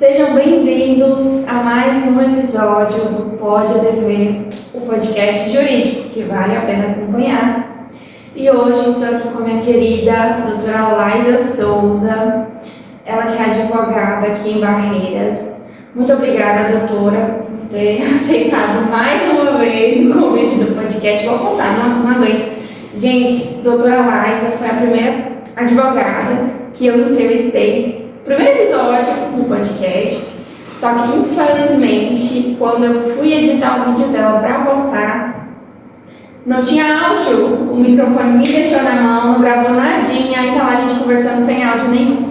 Sejam bem-vindos a mais um episódio do Pode ADV, o podcast jurídico que vale a pena acompanhar. E hoje estou aqui com a minha querida doutora Laísa Souza, ela que é advogada aqui em Barreiras. Muito obrigada, doutora, por ter aceitado mais uma vez o convite do podcast. Vou contar, não aguento. Gente, doutora Laísa foi a primeira advogada que eu entrevistei. Primeiro episódio do podcast, só que infelizmente quando eu fui editar o vídeo dela para postar, não tinha áudio, o microfone me deixou na mão, não gravou nadinha, aí tá lá a gente conversando sem áudio nenhum.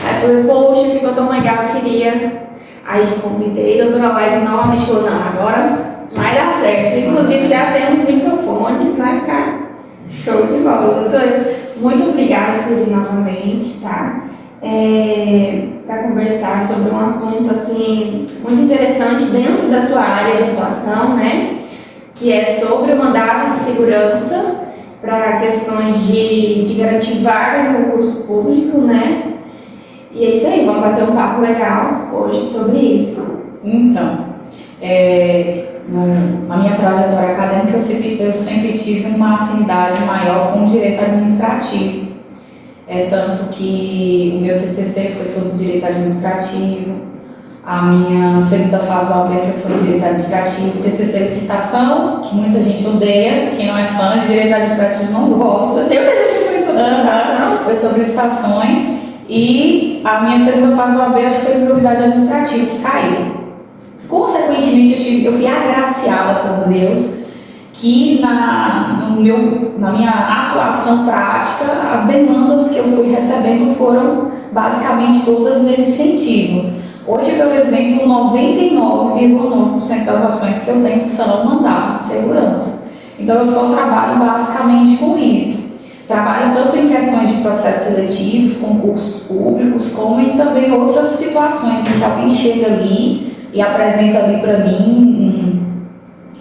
Aí eu falei, poxa, ficou tão legal, eu queria. Aí convidei a doutora Laísa novamente, falou, não, agora vai dar certo. Inclusive já temos microfones, vai ficar show de bola. Doutora, muito obrigada por vir novamente, tá? Para conversar sobre um assunto assim muito interessante dentro da sua área de atuação, né? Que é sobre o mandado de segurança para questões de garantir vaga em concurso público, né? E é isso aí, vamos bater um papo legal hoje sobre isso. Então, na minha trajetória acadêmica eu sempre tive uma afinidade maior com o direito administrativo. Tanto que o meu TCC foi sobre direito administrativo, a minha segunda fase da UB foi sobre direito administrativo, TCC licitação, que muita gente odeia, quem não é fã de direito administrativo não gosta. O seu TCC foi sobre licitação? Foi sobre licitações, e a minha segunda fase da UB acho que foi probidade administrativa, que caiu. Consequentemente, eu fui agraciada por Deus, que na minha atuação prática, as demandas que eu fui recebendo foram basicamente todas nesse sentido. Hoje, por exemplo, 99,9% das ações que eu tenho são mandados de segurança. Então, eu só trabalho basicamente com isso. Trabalho tanto em questões de processos seletivos, concursos públicos, como em também outras situações em que alguém chega ali e apresenta ali para mim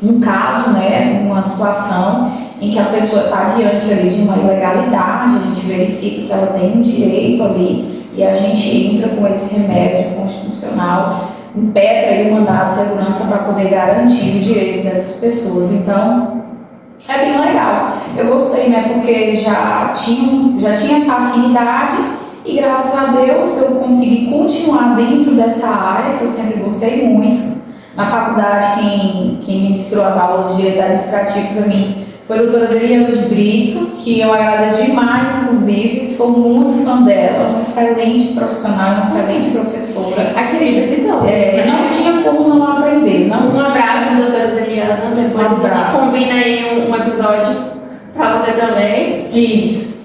um caso, né, uma situação em que a pessoa está diante ali de uma ilegalidade, a gente verifica que ela tem um direito ali e a gente entra com esse remédio constitucional, impetra aí o mandado de segurança para poder garantir o direito dessas pessoas. Então, é bem legal. Eu gostei, né, porque já tinha essa afinidade e graças a Deus eu consegui continuar dentro dessa área que eu sempre gostei muito. Na faculdade, quem ministrou as aulas de direito administrativo para mim foi a doutora Adriana de Brito, que eu agradeço demais, inclusive, sou muito fã dela, uma excelente profissional, uma excelente professora. A querida de todos. Não tinha como não aprender. Um abraço, doutora Adriana, depois a gente combina aí um episódio para você também. Isso.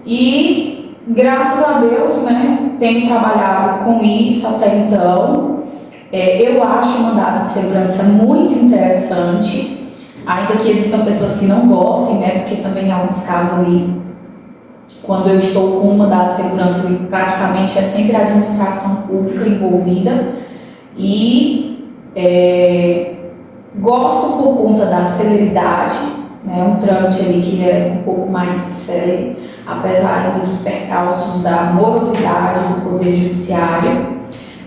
E graças a Deus, né, tenho trabalhado com isso até então. Eu acho o mandado de segurança muito interessante, ainda que existam pessoas que não gostem, né? Porque também em alguns casos ali, quando eu estou com o mandado de segurança, praticamente é sempre a administração pública envolvida. E gosto por conta da celeridade, né? Um trâmite ali que é um pouco mais célere, apesar ainda dos percalços da morosidade do Poder Judiciário.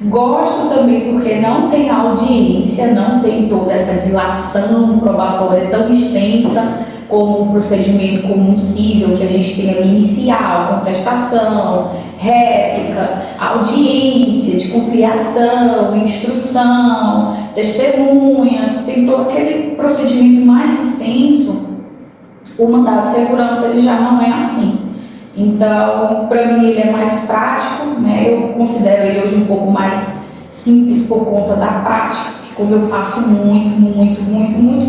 Gosto também porque não tem audiência, não tem toda essa dilação probatória tão extensa como o procedimento comum cível que a gente tem ali inicial, contestação, réplica, audiência de conciliação, instrução, testemunhas, tem todo aquele procedimento mais extenso. O mandado de segurança ele já não é assim. Então, para mim ele é mais prático, né? Eu considero ele hoje um pouco mais simples por conta da prática, que como eu faço muito,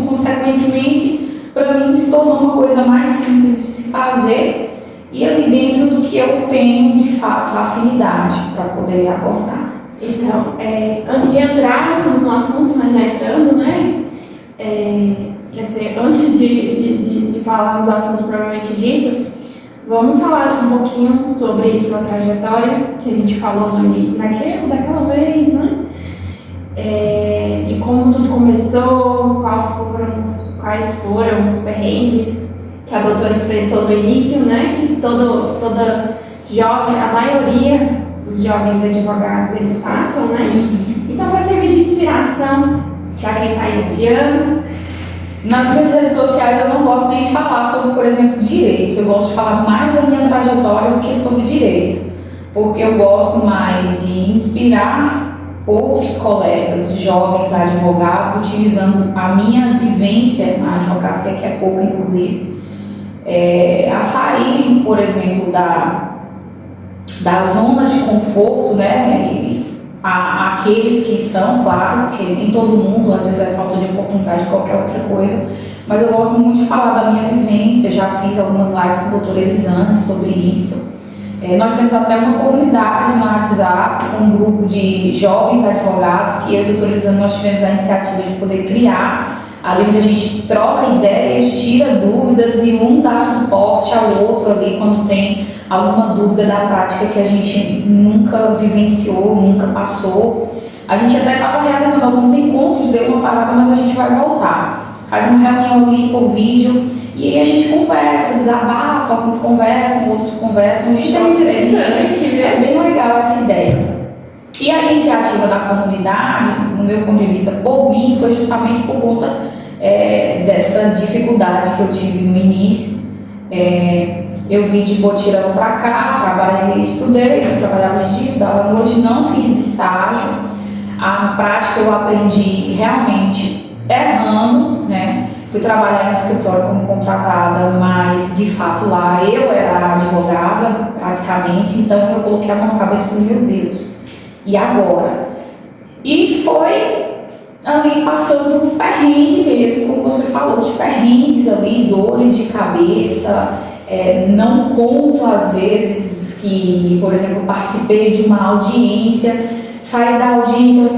consequentemente, para mim se tornou uma coisa mais simples de se fazer e ali dentro do que eu tenho de fato afinidade para poder abordar. Então, antes de entrarmos no assunto, mas já entrando, né? Quer dizer, antes de falarmos do assunto propriamente dito, vamos falar um pouquinho sobre sua trajetória, que a gente falou no início, daquela vez, né? De como tudo começou, quais foram os perrengues que a doutora enfrentou no início, né? Que toda jovem, a maioria os jovens advogados eles passam, né? Então vai servir de inspiração para quem está iniciando. Nas minhas redes sociais eu não gosto nem de falar sobre, por exemplo, direito. Eu gosto de falar mais da minha trajetória do que sobre direito, porque eu gosto mais de inspirar outros colegas, jovens advogados, utilizando a minha vivência na advocacia, que é pouca inclusive, a sair, por exemplo, da zona de conforto, né? Aqueles que estão, claro, porque nem todo mundo, às vezes é falta de oportunidade de qualquer outra coisa, mas eu gosto muito de falar da minha vivência, já fiz algumas lives com a doutora Elisane sobre isso. Nós temos até uma comunidade no WhatsApp, um grupo de jovens advogados, que eu e a doutora Elisane nós tivemos a iniciativa de poder criar, ali onde a gente troca ideias, tira dúvidas e um dá suporte ao outro ali quando tem alguma dúvida da prática que a gente nunca vivenciou, nunca passou. A gente até estava realizando alguns encontros, deu uma parada, mas a gente vai voltar. Faz uma reunião ali por vídeo e aí a gente conversa, desabafa, alguns conversam, outros conversam, a gente tem uma experiência. É bem legal essa ideia. E a iniciativa da comunidade, no meu ponto de vista, por mim, foi justamente por conta dessa dificuldade que eu tive no início. Eu vim de Botirama para cá, trabalhei, estudei, eu trabalhava de dia, estudava à noite, não fiz estágio. A prática eu aprendi realmente errando, né? Fui trabalhar no escritório como contratada, mas de fato lá eu era a advogada praticamente, então eu coloquei a mão na cabeça e falei, meu Deus, e agora? E foi ali passando um perrengue mesmo, como você falou, os perrengues ali, dores de cabeça. Não conto às vezes que, por exemplo, participei de uma audiência, saí da audiência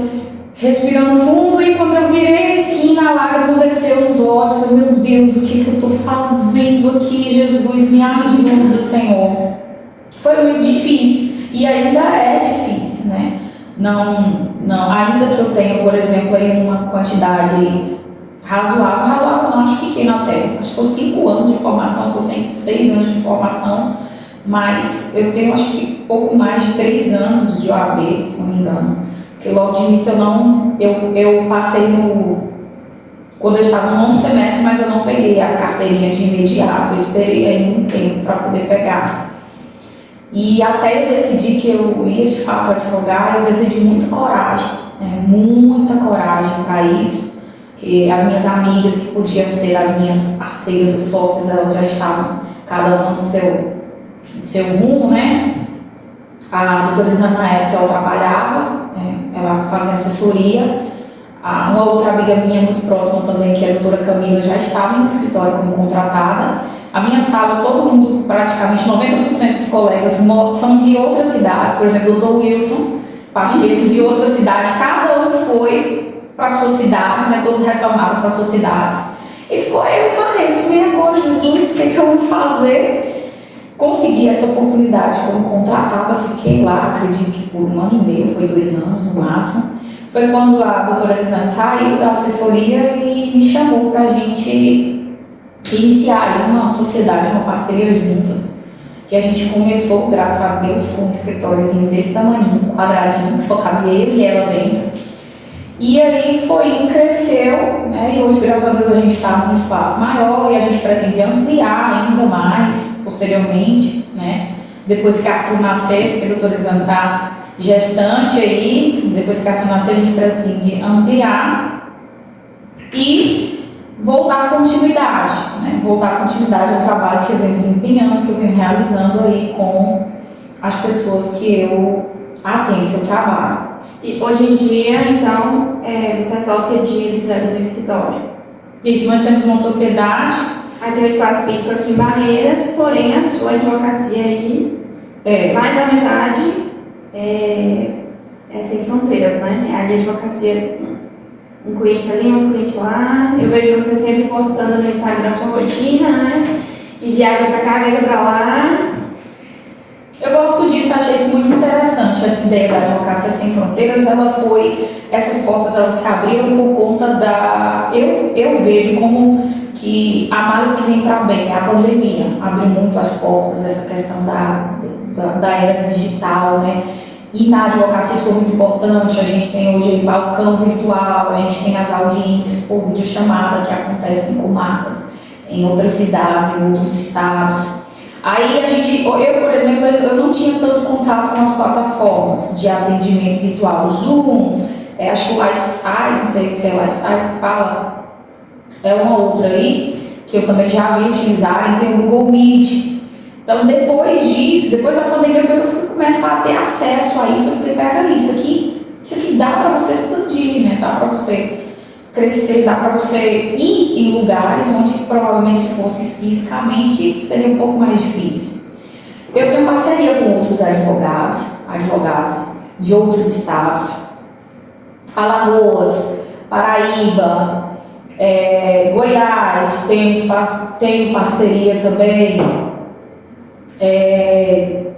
respirando fundo e quando eu virei a esquina a lágrima desceu nos olhos, falei, meu Deus, o que eu estou fazendo aqui, Jesus, me ajuda, Senhor. Foi muito difícil e ainda é difícil, né? Não, ainda que eu tenha, por exemplo, aí uma quantidade razoável, não acho pequena até, acho que são 5 anos de formação, são 6 anos de formação, mas eu tenho acho que pouco mais de 3 anos de OAB, se não me engano, porque logo de início eu passei quando eu estava no 9º semestre, mas eu não peguei a carteirinha de imediato, eu esperei aí um tempo para poder pegar. E até eu decidi que eu ia de fato advogar, eu precisei de muita coragem para isso. Que as minhas amigas, que podiam ser as minhas parceiras, os sócios, elas já estavam cada uma no seu rumo, né? A doutora Elisane, na época, ela trabalhava, ela fazia assessoria. Uma outra amiga minha muito próxima também, que é a doutora Camila, já estava no escritório como contratada. A minha sala, todo mundo, praticamente 90% dos colegas são de outras cidades, por exemplo, o doutor Wilson Pacheco, de outra cidade, cada um foi para a sua cidade, né? Todos retornaram para suas cidades. E ficou eu e Marredes. Falei, agora, Jesus, o que eu vou fazer? Consegui essa oportunidade como contratada, fiquei lá, acredito que por 1 ano e meio, foi 2 anos no máximo. Foi quando a doutora Elisane saiu da assessoria e me chamou para a gente iniciar uma sociedade, uma parceria juntas, que a gente começou, graças a Deus, com um escritóriozinho desse tamanho, quadradinho, que só cabia eu e ela dentro. E aí cresceu, né? E hoje, graças a Deus, a gente está num espaço maior e a gente pretende ampliar ainda mais posteriormente, né? Depois que Arthur nascer, porque a doutora Elisane está gestante aí, depois que Arthur nascer, a gente pretende ampliar e vou dar continuidade, né? Vou dar continuidade ao trabalho que eu venho desempenhando, que eu venho realizando aí com as pessoas que eu atendo, que eu trabalho. E hoje em dia, então, você é sócia de Elisane no escritório? Isso, nós temos uma sociedade. Aí tem um espaço físico aqui em Barreiras, porém a sua advocacia aí, mais da metade é sem fronteiras, né? É ali a advocacia, um cliente ali, um cliente lá. Eu vejo você sempre postando no Instagram a sua rotina, né? E viaja pra cá, viaja pra lá. Eu gosto disso, achei isso muito interessante, essa ideia da advocacia sem fronteiras, essas portas elas se abriram por conta eu vejo como que há males que vem para bem, a pandemia abriu muito as portas, essa questão da era digital, né? E na advocacia isso foi muito importante. A gente tem hoje balcão virtual, a gente tem as audiências por videochamada que acontecem em comarcas, em outras cidades, em outros estados. Aí eu, por exemplo, eu não tinha tanto contato com as plataformas de atendimento virtual. Zoom, acho que o Lifesize, não sei se é Lifesize que fala, é uma outra aí, que eu também já vi utilizar, e tem o Google Meet. Então, depois disso, depois da pandemia, foi que eu fui começar a ter acesso a isso. Eu falei, peraí, isso aqui dá para você expandir, né? Dá para você crescer, dá para você ir em lugares onde provavelmente se fosse fisicamente seria um pouco mais difícil. Eu tenho parceria com outros advogados de outros estados, Alagoas, Paraíba, Goiás, tenho parceria também.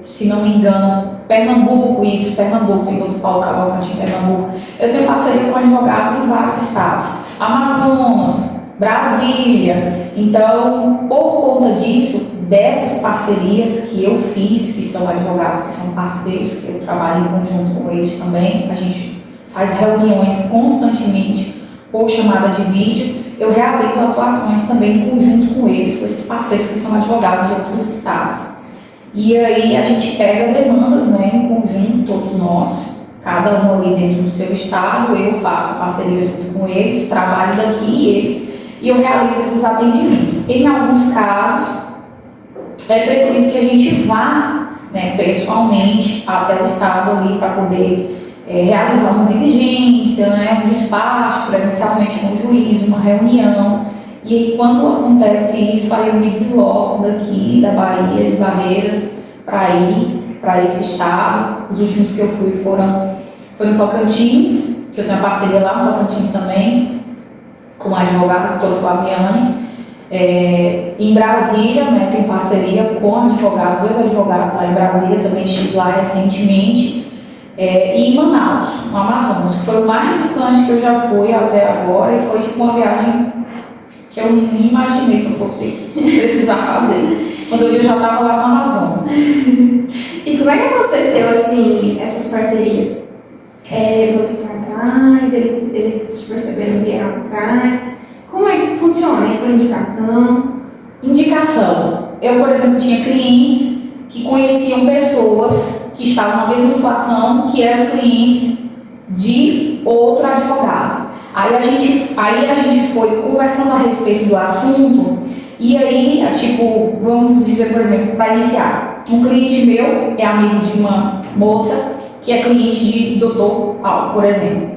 Se não me engano, Pernambuco, tem outro Paulo Cavalcante em Pernambuco. Eu tenho parceria com advogados em vários estados, Amazonas, Brasília. Então, por conta disso, dessas parcerias que eu fiz, que são advogados, que são parceiros, que eu trabalho em conjunto com eles também, a gente faz reuniões constantemente por chamada de vídeo, eu realizo atuações também em conjunto com eles, com esses parceiros que são advogados de outros estados. E aí a gente pega demandas, né, em conjunto, todos nós, cada um ali dentro do seu estado, eu faço parceria junto com eles, trabalho daqui e eu realizo esses atendimentos. Em alguns casos, é preciso que a gente vá, né, pessoalmente até o estado ali para poder realizar uma diligência, né, um despacho presencialmente com o juiz, uma reunião. E aí, quando acontece isso, aí eu me desloco daqui da Bahia, de Barreiras, para ir para esse estado. Os últimos que eu fui foram no Tocantins, que eu tenho uma parceria lá no Tocantins também, com a advogada doutora Flaviane. Em Brasília, né, tem parceria com dois advogados lá em Brasília, também estive lá recentemente. E em Manaus, no Amazonas, que foi o mais distante que eu já fui até agora, e foi tipo uma viagem que eu nem imaginei que eu fosse precisar fazer. Quando eu já estava lá no Amazonas. E como é que aconteceu, assim, essas parcerias? Você foi atrás, eles te perceberam, vieram atrás. Como é que funciona? É por indicação? Indicação. Eu, por exemplo, tinha clientes que conheciam pessoas que estavam na mesma situação, que eram clientes de outro advogado. Aí a gente foi conversando a respeito do assunto, e aí, tipo, vamos dizer, por exemplo, para iniciar, um cliente meu é amigo de uma moça que é cliente de Dr. Paulo, por exemplo.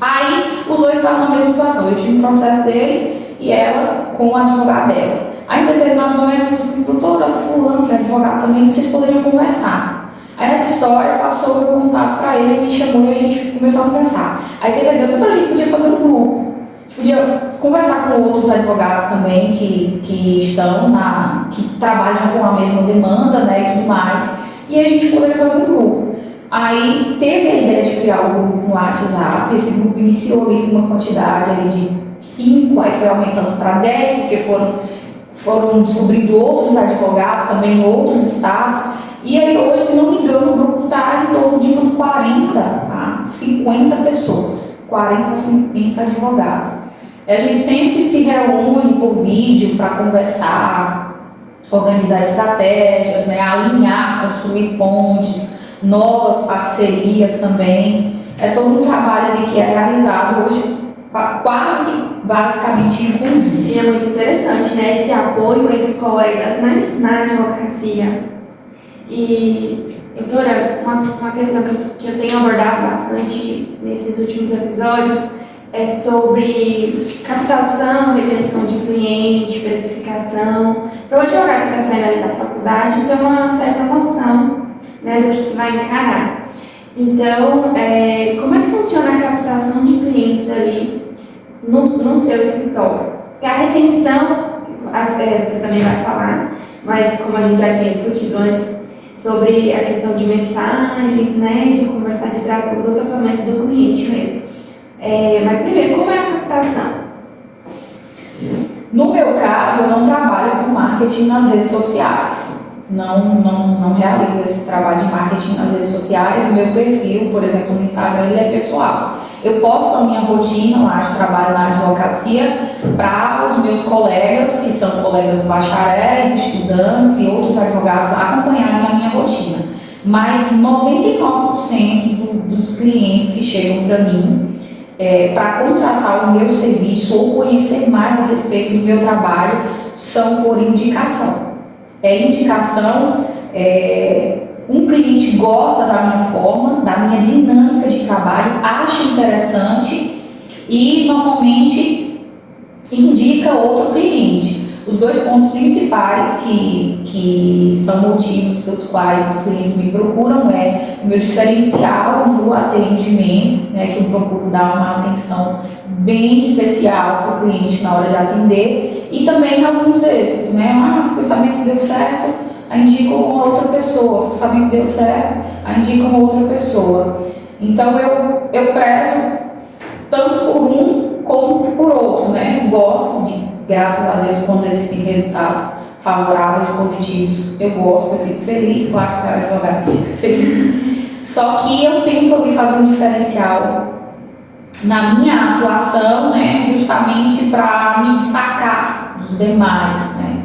Aí os dois estavam na mesma situação, eu tinha um processo dele e ela com o advogado dela. Aí em determinado momento eu falei assim, doutora, fulano, que é advogado também, vocês poderiam conversar. Aí nessa história passou o meu contato para ele, ele me chamou e a gente começou a conversar. Aí teve a ideia, doutora, a gente podia fazer um grupo, a gente podia conversar com outros advogados também que trabalham com a mesma demanda, né, e tudo mais, e a gente poderia fazer um grupo. Aí teve a ideia de criar um grupo no WhatsApp, esse grupo iniciou ali com uma quantidade ali de 5, aí foi aumentando para 10, porque foram descobrindo outros advogados também em outros estados, e aí hoje, se não me engano, o grupo está em torno de umas 40 a 50 pessoas, 40 a 50 advogados. A gente sempre se reúne por vídeo para conversar, organizar estratégias, né, alinhar, construir pontes, novas parcerias também. É todo um trabalho ali que é realizado hoje quase que basicamente em conjunto. E é muito interessante, né, esse apoio entre colegas, né, na advocacia. E, doutora, uma questão que eu tenho abordado bastante nesses últimos episódios é sobre captação, retenção de cliente, precificação. Para o advogado que está saindo ali da faculdade, ter uma certa noção, né, do que vai encarar. Então, como é que funciona a captação de clientes ali no seu escritório? Porque a retenção, você também vai falar, mas como a gente já tinha discutido antes, sobre a questão de mensagens, né, de conversar, de tratar o tratamento do cliente mesmo. Mas primeiro, como é a captação? No meu caso, eu não trabalho com marketing nas redes sociais. não realizo esse trabalho de marketing nas redes sociais. O meu perfil, por exemplo, no Instagram, ele é pessoal. Eu posto a minha rotina lá de trabalho na advocacia para os meus colegas, que são colegas bacharéis, estudantes e outros advogados, acompanharem a minha rotina. Mas 99% dos clientes que chegam para mim para contratar o meu serviço ou conhecer mais a respeito do meu trabalho são por indicação. Indicação, um cliente gosta da minha forma, da minha dinâmica de trabalho, acha interessante e normalmente indica outro cliente. Os dois pontos principais que são motivos pelos quais os clientes me procuram é o meu diferencial no atendimento, né, que eu procuro dar uma atenção bem especial para o cliente na hora de atender, e também alguns êxitos, né? Fiquei sabendo que deu certo, aí indico uma outra pessoa, fiquei sabendo que deu certo, aí indico uma outra pessoa. Então eu prezo tanto por um como por outro, né? Gosto de, graças a Deus, quando existem resultados favoráveis, positivos, eu gosto, eu fico feliz, claro que o cara advogado fica feliz. Só que eu tento ali fazer um diferencial na minha atuação, né, justamente para me destacar dos demais, né.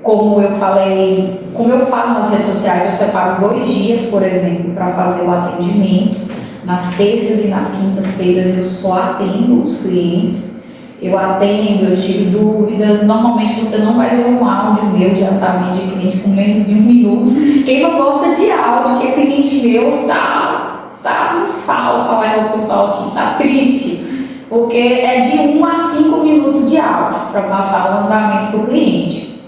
Como eu falo nas redes sociais, eu separo 2 dias, por exemplo, para fazer o atendimento. Nas terças e nas quintas-feiras eu só atendo os clientes. Eu atendo, eu tiro dúvidas. Normalmente você não vai ver um áudio meu de atendimento de cliente com menos de 1 minuto. Quem não gosta de áudio, que é cliente meu, tá no sal, falar com o pessoal aqui, tá triste, porque é de 1 a 5 minutos de áudio para passar o andamento para o cliente.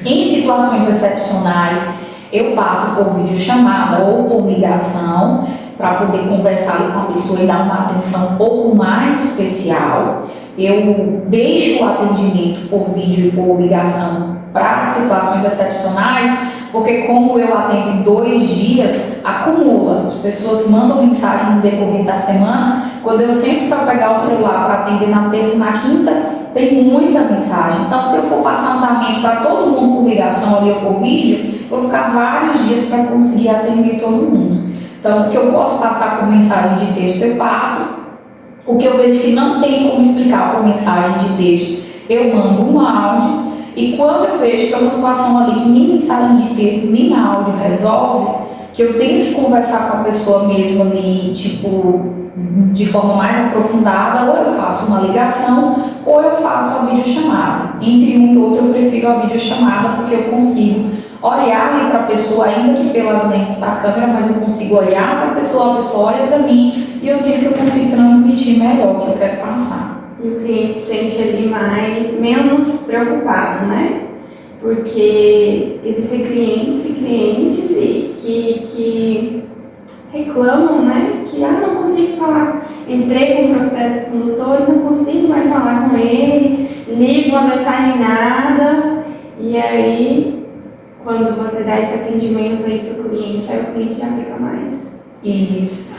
Em situações excepcionais, eu passo por videochamada ou por ligação para poder conversar com a pessoa e dar uma atenção um pouco mais especial. Eu deixo o atendimento por vídeo e por ligação para situações excepcionais, porque como eu atendo 2 dias, acumula. As pessoas mandam mensagem no decorrer da semana. Quando eu sento para pegar o celular para atender na terça e na quinta, tem muita mensagem. Então, se eu for passar andamento para todo mundo por ligação ali ou por vídeo, eu vou ficar vários dias para conseguir atender todo mundo. Então, o que eu posso passar por mensagem de texto, eu passo. O que eu vejo que não tem como explicar por mensagem de texto, eu mando um áudio. E quando eu vejo que é uma situação ali que nem mensagem de texto, nem áudio resolve, que eu tenho que conversar com a pessoa mesmo ali, tipo, de forma mais aprofundada, ou eu faço uma ligação, ou eu faço a videochamada. Entre um e outro, eu prefiro a videochamada, porque eu consigo olhar ali para a pessoa, ainda que pelas lentes da câmera, mas eu consigo olhar para a pessoa olha para mim, e eu sinto que eu consigo transmitir melhor o que eu quero passar. E o cliente se sente ali menos preocupado, né? Porque existem clientes e clientes que reclamam, né? Que não consigo falar, entrei com o processo condutor e não consigo mais falar com ele, ligo uma mensagem nada, e aí quando você dá esse atendimento aí para o cliente, aí o cliente já fica mais. Isso.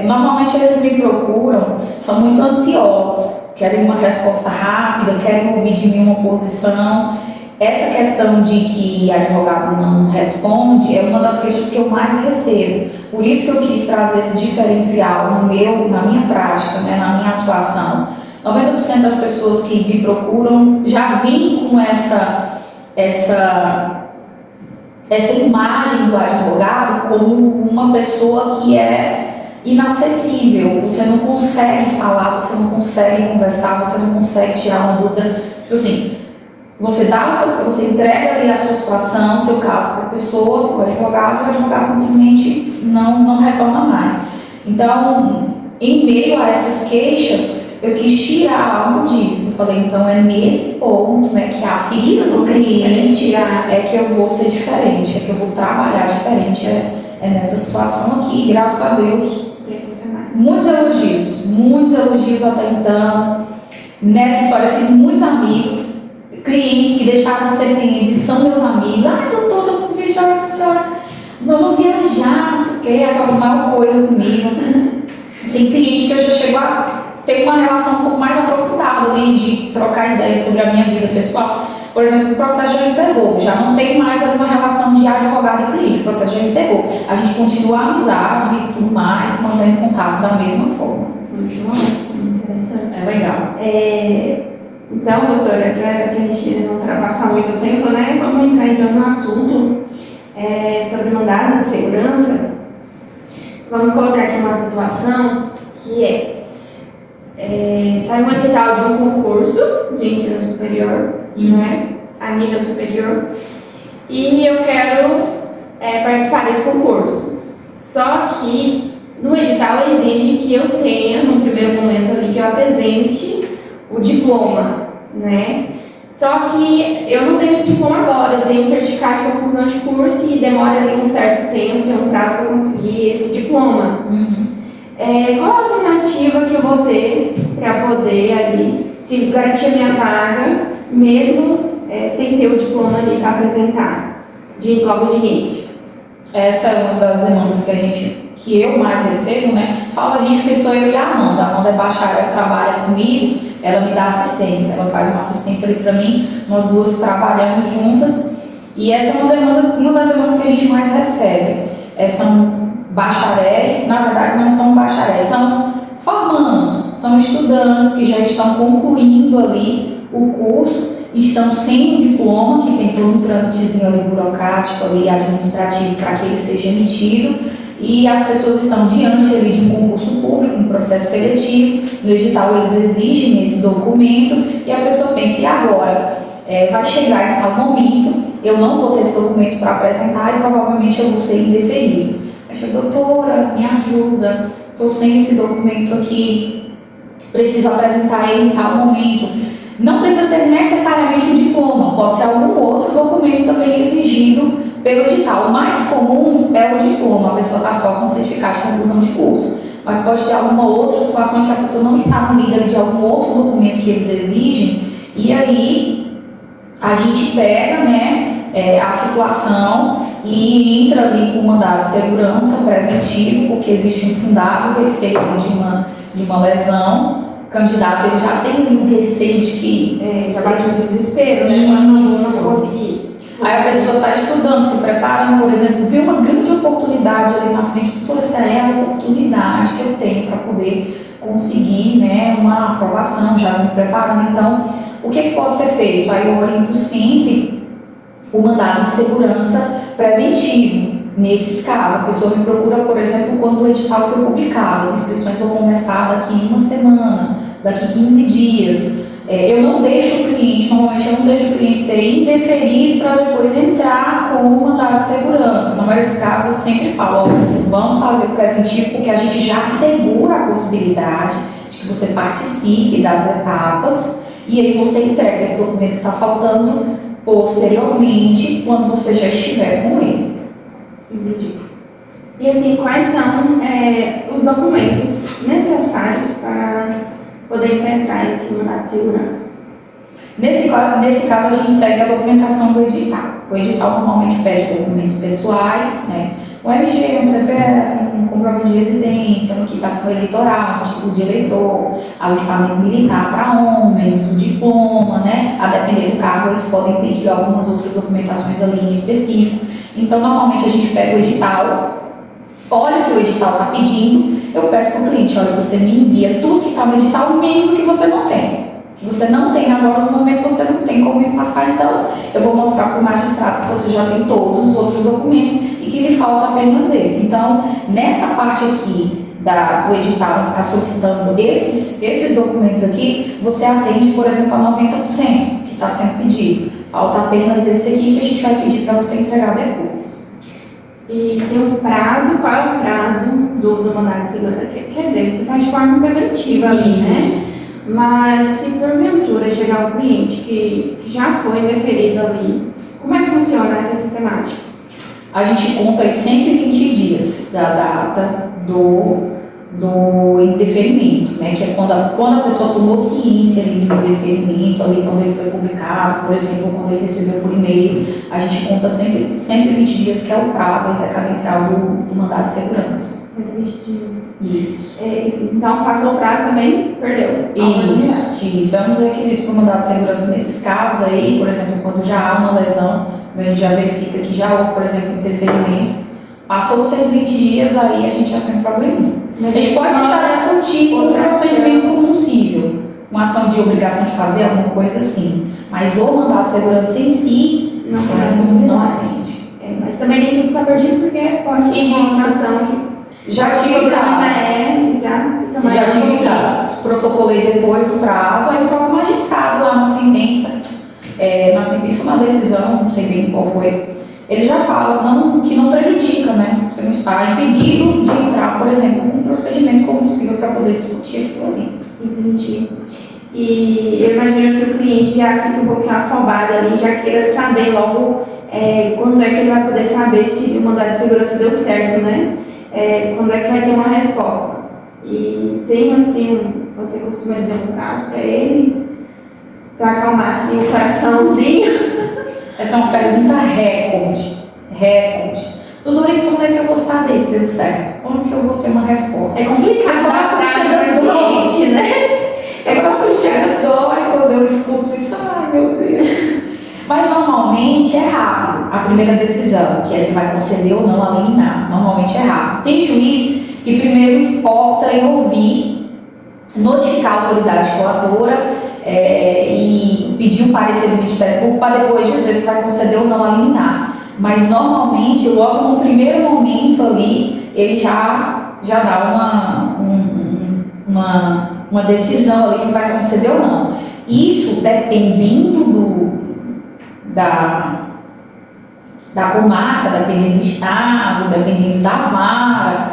Normalmente eles me procuram, são muito ansiosos, querem uma resposta rápida, querem ouvir de mim uma posição. Essa questão de que advogado não responde é uma das queixas que eu mais recebo. Por isso que eu quis trazer esse diferencial na minha prática, né, na minha atuação. 90% das pessoas que me procuram já vêm com essa imagem do advogado como uma pessoa que é inacessível. Você não consegue falar, você não consegue conversar, você não consegue tirar uma dúvida. Tipo assim, você entrega ali a sua situação, o seu caso para a pessoa, o advogado simplesmente não retorna mais. Então, em meio a essas queixas, eu quis tirar algo disso. Eu falei, então é nesse ponto, né, que a ferida do cliente é que eu vou ser diferente, é que eu vou trabalhar diferente, é nessa situação aqui, e graças a Deus, muitos elogios até então. Nessa história eu fiz muitos amigos, clientes que deixaram de ser clientes e são meus amigos. Doutora, eu não vejo a senhora, nós vamos viajar, não sei o que, aquela maior coisa comigo. Tem cliente que eu já chego a ter uma relação um pouco mais aprofundada ali, de trocar ideias sobre a minha vida pessoal. Por por exemplo, o processo já encerrou, já não tem mais ali uma relação de advogado e cliente, o processo já encerrou. A gente continua a amizade e tudo mais, mantendo contato da mesma forma. Muito bom, interessante. É legal. Então, doutora, para a gente não ultrapassar muito tempo, né? Vamos entrar então no assunto sobre mandado de segurança. Vamos colocar aqui uma situação que saiu um edital de um concurso de ensino superior, né? A nível superior, e eu quero participar desse concurso. Só que no edital exige que eu tenha, no primeiro momento ali, que eu apresente o diploma, né? Só que eu não tenho esse diploma agora, eu tenho o certificado de conclusão de curso e demora ali um certo tempo, tem um prazo para conseguir esse diploma. Qual a alternativa que eu vou ter para poder ali se garantir a minha vaga, mesmo sem ter o diploma ali para apresentar logo de início? Essa é uma das demandas que eu mais recebo, né? Falo a gente porque sou eu e a Amanda. A Amanda é bacharel, trabalha comigo, ela me dá assistência, ela faz uma assistência ali para mim, nós duas trabalhamos juntas e essa é uma das demandas que a gente mais recebe. São bacharéis, na verdade não são bacharéis, são formandos, são estudantes que já estão concluindo ali o curso, estão sem o diploma, que tem todo um trâmitezinho ali burocrático ali, administrativo, para que ele seja emitido, e as pessoas estão diante ali de um concurso público, um processo seletivo, no edital eles exigem esse documento, e a pessoa pensa, e agora? Vai chegar em tal momento, eu não vou ter esse documento para apresentar e provavelmente eu vou ser indeferido. Aí chega, doutora, me ajuda, estou sem esse documento aqui, preciso apresentar ele em tal momento. Não precisa ser necessariamente um diploma, pode ser algum outro documento também exigido pelo edital. O mais comum é o diploma, a pessoa está só com o certificado de conclusão de curso, mas pode ter alguma outra situação em que a pessoa não está no líder de algum outro documento que eles exigem, e aí a gente pega, né, a situação e entra ali com um mandado de segurança preventivo, porque existe um fundado receio de uma lesão. O candidato ele já tem um receio de que já bate um desespero, né? Quando não conseguir. Aí a pessoa está estudando, se preparando, por exemplo, viu uma grande oportunidade ali na frente, doutora, essa é a oportunidade que eu tenho para poder conseguir, né, uma aprovação, já me preparando. Então, o que pode ser feito? Aí eu oriento sempre o mandado de segurança preventivo. Nesses casos, a pessoa me procura, por exemplo, quando o edital foi publicado, as inscrições vão começar daqui uma semana, daqui 15 dias. Eu não deixo o cliente, normalmente eu não deixo o cliente ser indeferido para depois entrar com o mandado de segurança. Na maioria dos casos eu sempre falo, vamos fazer o preventivo porque a gente já assegura a possibilidade de que você participe das etapas e aí você entrega esse documento que está faltando posteriormente, quando você já estiver com ele. Entendi. E assim, quais são os documentos necessários para poder impetrar esse mandado de segurança? Nesse caso, a gente segue a documentação do edital. O edital normalmente pede documentos pessoais, né? Um RG, um CPF, um comprovante de residência, uma quitação eleitoral, um título de eleitor, alistamento militar para homens, o diploma, né? A depender do cargo, eles podem pedir algumas outras documentações ali em específico. Então, normalmente a gente pega o edital, olha o que o edital está pedindo, eu peço para o cliente, olha, você me envia tudo que está no edital, menos o que você não tem. Que você não tem agora, no momento você não tem como me passar, então eu vou mostrar para o magistrado que você já tem todos os outros documentos e que lhe falta apenas esse. Então, nessa parte aqui do edital que está solicitando esses documentos aqui, você atende, por exemplo, a 90% que está sendo pedido. Falta apenas esse aqui que a gente vai pedir para você entregar depois. E tem um prazo, qual é o prazo do mandado de segurança? Quer dizer, você faz de forma preventiva ali, né? Mas se porventura chegar um cliente que já foi indeferido ali, como é que funciona essa sistemática? A gente conta aí 120 dias da data do indeferimento, né? Que é quando a pessoa tomou ciência ali do indeferimento, ali quando ele foi publicado, por exemplo, quando ele recebeu por e-mail, a gente conta sempre 120 dias, que é o prazo decadencial do mandado de segurança. 120 dias. Isso. Então, passou o prazo também, perdeu a oportunidade. Isso. É um dos requisitos para o mandado de segurança nesses casos aí, por exemplo, quando já há uma lesão, a gente já verifica que já houve, por exemplo, interferimento, passou os 120 dias, aí a gente já tem um probleminha. Mas a gente pode tentar discutir o procedimento como cível, uma ação de obrigação de fazer alguma coisa assim, mas o mandado de segurança em si não atende. Mas também nem tudo está perdido, porque pode ter uma ação que já tive casos. Já tive casos. Protocolei depois do prazo, aí o próprio magistrado lá na sentença, uma decisão, não sei bem qual foi, ele já fala que não prejudica, né? Você não está impedido de entrar, por exemplo, com um procedimento combustível para poder discutir aquilo ali. Entendi. E eu imagino que o cliente já fica um pouquinho afobado ali, já queira saber logo quando é que ele vai poder saber se o mandado de segurança deu certo, né? Quando é que vai ter uma resposta. E tem, assim, você costuma dizer um prazo para ele, para acalmar, assim, o coraçãozinho? Essa é uma pergunta recorde. Doutor, e quando é que eu vou saber se deu certo? Quando que eu vou ter uma resposta? É complicado. O coração chega doente, né? O coração chega dói quando eu escuto isso. Ai, meu Deus. Mas normalmente é rápido a primeira decisão, que é se vai conceder ou não a liminar. Normalmente é rápido. Tem juiz que primeiro opta em ouvir, notificar a autoridade coatora e pedir um parecer do Ministério Público para depois dizer se vai conceder ou não a liminar. Mas normalmente, logo no primeiro momento ali, ele já dá uma decisão ali se vai conceder ou não. Isso dependendo da comarca, dependendo do estado, dependendo da vara,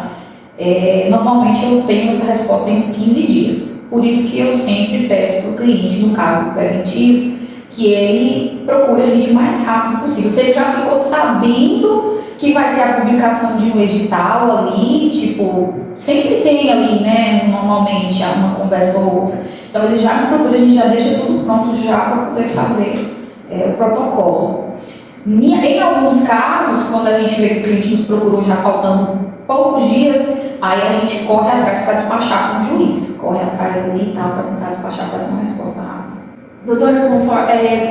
normalmente eu tenho essa resposta em uns 15 dias. Por isso que eu sempre peço para o cliente, no caso do preventivo, que ele procure a gente o mais rápido possível. Se ele já ficou sabendo que vai ter a publicação de um edital ali, tipo, sempre tem ali, né, normalmente, uma conversa ou outra. Então ele já me procura, a gente já deixa tudo pronto já para poder fazer o protocolo. Em alguns casos, quando a gente vê que o cliente nos procurou já faltando poucos dias, aí a gente corre atrás para despachar com o juiz. Corre atrás ali e tal, para tentar despachar para ter uma resposta rápida. Doutora,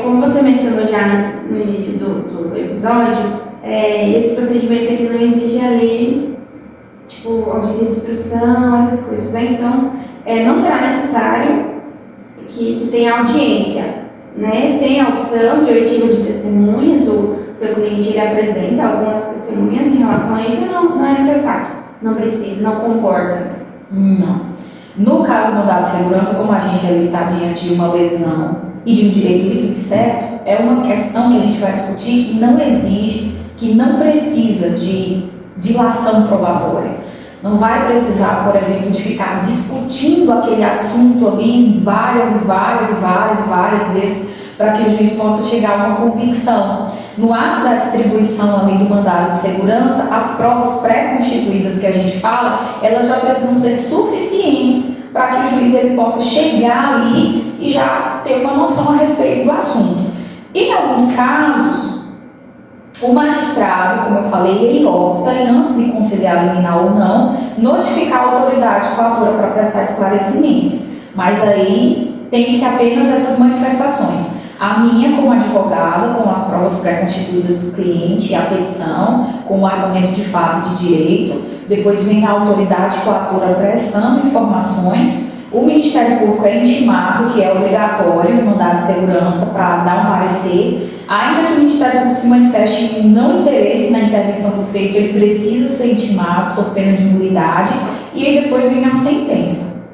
como você mencionou já antes, no início do episódio, esse procedimento aqui não exige ali, tipo, audiência de instrução, essas coisas, né? Então, não será necessário que tenha audiência, né? Tem a opção de oitiva de testemunhas, o seu cliente ele apresenta algumas testemunhas em relação a isso, não é necessário, não precisa, não comporta. Não. No caso do mandado de segurança, como a gente ali está diante de uma lesão e de um direito líquido e certo, é uma questão que a gente vai discutir que não exige, que não precisa de dilação probatória. Não vai precisar, por exemplo, de ficar discutindo aquele assunto ali várias vezes para que o juiz possa chegar a uma convicção. No ato da distribuição ali do mandado de segurança, as provas pré-constituídas que a gente fala, elas já precisam ser suficientes para que o juiz ele possa chegar ali e já ter uma noção a respeito do assunto. Em alguns casos, o magistrado, como eu falei, ele opta em, antes de conceder a liminar ou não, notificar a autoridade coatora para prestar esclarecimentos. Mas aí tem-se apenas essas manifestações. A minha como advogada, com as provas pré-constituídas do cliente, a petição, com o argumento de fato de direito, depois vem a autoridade coatora prestando informações, o Ministério Público é intimado, que é obrigatório, no mandado de segurança, para dar um parecer, ainda que o Ministério Público se manifeste em não interesse na intervenção do feito, ele precisa ser intimado, sob pena de nulidade, e aí depois vem a sentença.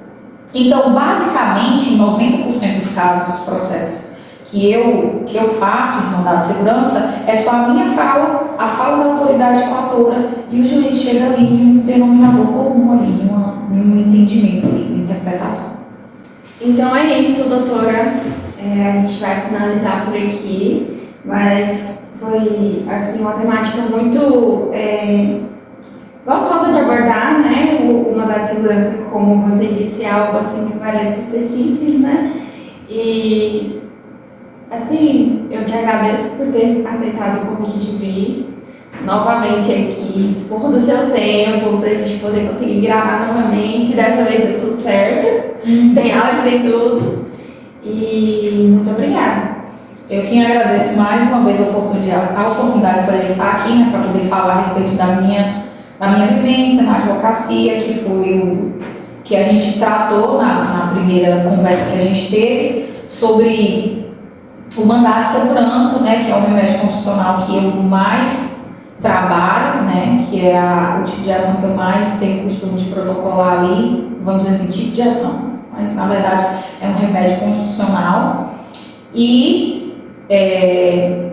Então, basicamente, em 90% dos casos dos processos que eu faço de mandado de segurança, é só a minha fala, a fala da autoridade coatora, e o juiz chega ali em um denominador comum ali, em um entendimento ali, uma interpretação. Então é isso, doutora. A gente vai finalizar por aqui, mas foi assim, uma temática muito gostosa de abordar, né? O mandado de segurança, como você disse, é algo assim que parece ser simples, né? E assim, eu te agradeço por ter aceitado o convite de vir. novamente aqui, dispor do seu tempo para a gente poder conseguir gravar novamente. Dessa vez deu tudo certo. Tem áudio, tem tudo. E muito obrigada. Eu que agradeço mais uma vez a oportunidade de poder estar aqui, né, para poder falar a respeito da minha vivência na advocacia, que foi o que a gente tratou na primeira conversa que a gente teve, sobre o mandado de segurança, né, que é o remédio constitucional que eu mais trabalho, né, que é o tipo de ação que eu mais tenho costume de protocolar ali, vamos dizer assim, tipo de ação, mas na verdade é um remédio constitucional, e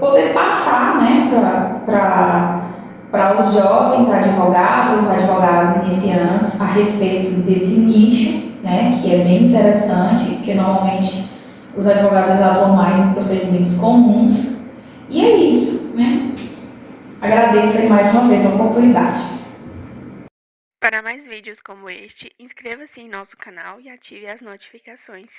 poder passar, né, para os jovens advogados, os advogados iniciantes, a respeito desse nicho, né, que é bem interessante, porque normalmente os advogados atuam mais em procedimentos comuns. E é isso, né? Agradeço aí mais uma vez a oportunidade. Para mais vídeos como este, inscreva-se em nosso canal e ative as notificações.